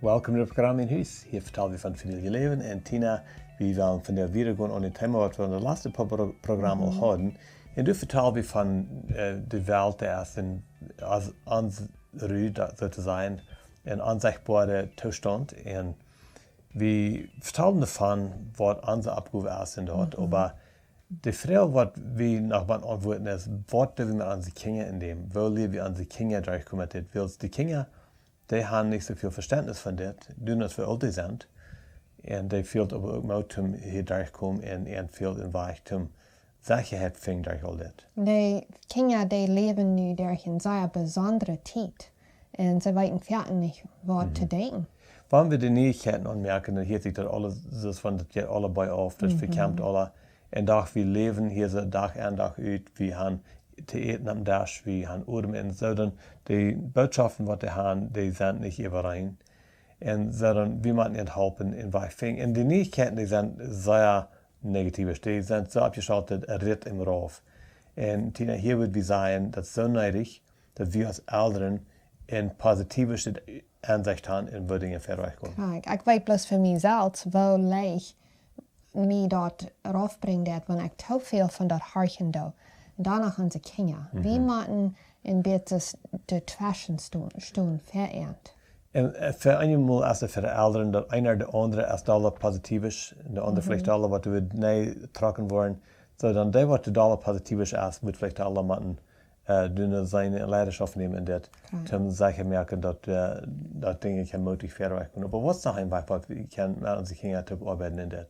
Welkom to het programma in huis. Hier vertellen we van familie leven en Tina, we willen van der weer gaan aan het thema wat we in het laatste programma al hadden. En nu vertellen we van de wereld als ons ruud te zijn, een onzichtbare toestand. En we vertellen ervan wat onze opgave is in dat. Maar de vraag wat we nog mal antworten is, wat doen we met onze kinderen in dem? Wo leren we onze kinderen durchkommen? Die kinderen, die haben nicht so viel Verständnis von das, doen als wir älter sind. Und die fehlt aber auch mal zum hier durchkommen und fehlt in Weg zum Sicherheit finden durch all das. Die Kinder, die leben nu durch eine sehr besondere Zeit. Und sie weten fertig nicht, was zu denken. Wenn wir die Neuigkeiten anmerken, dann hört sich das alles so von, das geht alle bei auf, das verkämpft alle. Und doch wir leben hier so Tag an Tag aus, wir haben te eten am Derch, wir haben Odem in Södern. Die Botschaften, die haben, die sind nicht überein. Und sondern wir müssen ihnen helfen in Weichfing. Und die Neuigkeiten, die sind sehr negativ. Die sind so abgeschaltet, Ritt im Rauf. Und Tina, hier würde wir sagen, das ist so nötig, dass wir als Eltern eine positive Ansicht haben in wo Dinge verreichen. Ich weiß bloß für mich selbst, wo leicht mich dort raufbringt, wenn ich zu viel von dort horchen do. Danach unsere Kinder. Wir müssen in Betes de Twischen stehen verehrt. Und für einmal als für die Eltern, dass einer der andere ist alle positivisch, der andere vielleicht alle, was wir nicht trocken wollen. So dann der, was alle positivisch ist, wird vielleicht alle machen, seine Leidenschaft nehmen in das, zum sicher merken, dass Dinge kann mutig verreichen. Aber was noch ein Beispiel, wie kann man unsere Kinder arbeiten in das?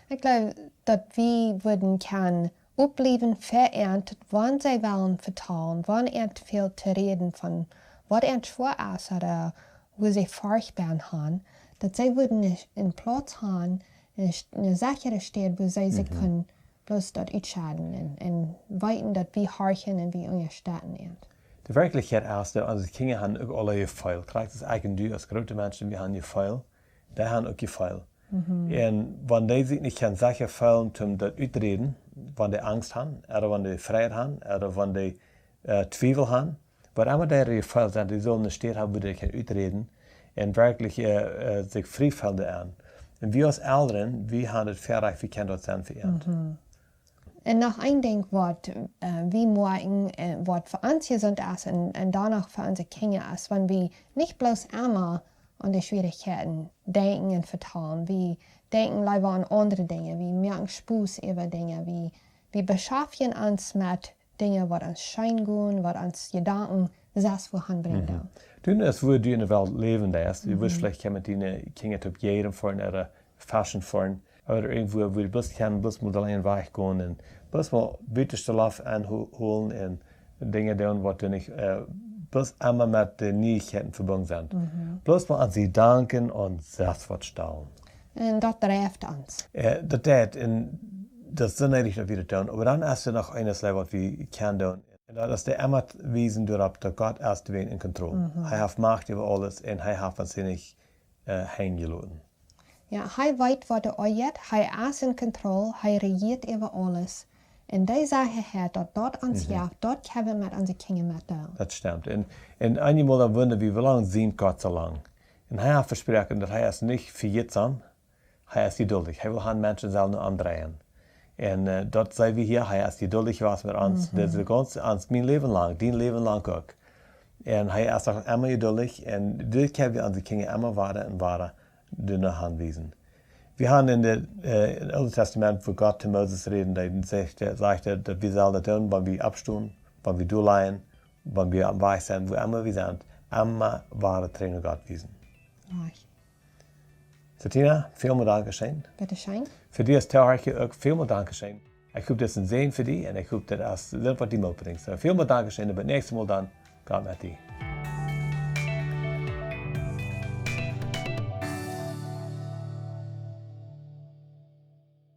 Ich glaube, dass wir würden können opleven verernt, wann sie wollen vertalen, wann viel zu reden von, was schwer ist oder wo sie furchtbar haben, dass sie würden einen Platz haben, eine sichere Stadt, wo sie sich können bloß dort entscheiden und weiten, dass wir horchen und wir unterstützen. Die Wirklichkeit ist, dass unsere Kinder haben auch alle gefeilt. Krijgt das eigentlich als große Menschen, wir haben gefeilt, die haben auch gefeilt. Und wenn die sich nicht sicher fühlen, um das auszureden, wenn die Angst haben, oder wenn die Freiheit haben, oder wenn die Zweifel haben, was immer die gefeilt sind, die sollen eine Stadt haben, wo die können autreden und wirklich sich frei fühlen an. Und wir als Eltern, wir haben es verreicht, wir können dort sein verehrt. Und noch ein Ding, was wir morgen, was für uns gesund ist und danach für unsere Kinder ist, wenn wir nicht bloß einmal an die Schwierigkeiten denken und vertrauen. Wir denken lieber an andere Dinge. Wir merken Spaß über Dinge. Wir beschaffen uns mit Dingen, die uns schein gehen, was uns Gedanken selbst voranbringen. Du weißt, wo du in der Welt leben darfst. Du wirst vielleicht mit deinen Kindern auf jedem fahren oder Fashion fahren. Oder irgendwo, wo du bloß mal allein weggehen und bloß mal Bütterstoff anholen und Dinge tun, was du nicht bloß einmal mit den Neuigkeiten verbunden sind. Bloß mal an sie danken und Selbstvertrauen. Und das trifft uns. Das ist so nötig, dass wir das tun. Aber dann ist noch eines, was wir können tun. Das ist der immer Wiesen darauf, dass Gott erst in Kontrolle. Er hat Macht über alles und er hat uns nicht hingelassen. Ja, er weiß, was er jetzt, er ist in Kontrolle, er regiert über alles. Und die Sache hat, dass dort uns hilft, dort können wir mit unseren Kindern mit tun. Das stimmt. Und einmal dann wundern wir, wie lange sehen Gott so lang. Und er hat versprochen, dass er ist nicht verjährsam, er ist geduldig. Er will Menschen selber nur andrehen. Und dort sagen wir hier, er ist geduldig was mit uns. Das ist ganz uns mein Leben lang, dein Leben lang auch. Und er ist auch immer geduldig. Und das können wir unsere Kinder immer weiter und weiter anweisen. Wir haben in dem Alten Testament, wo Gott zu Moses redet, sagt er, dass wir sollen das tun, wenn wir abstehen, wenn wir durchleihen, wenn wir am Weg sind, wo immer wir sind, immer wahre Trainer Gott wiesen. So Tina, vielen Dankeschön. Bitte schön. Für dich als Teilhaber auch vielen Dankeschön. Ich hoffe, das ist ein Segen für dich und ich hoffe, das ist was die mitbringt. So vielen Dankeschön und bis nächstes Mal dann, Gott mit dir.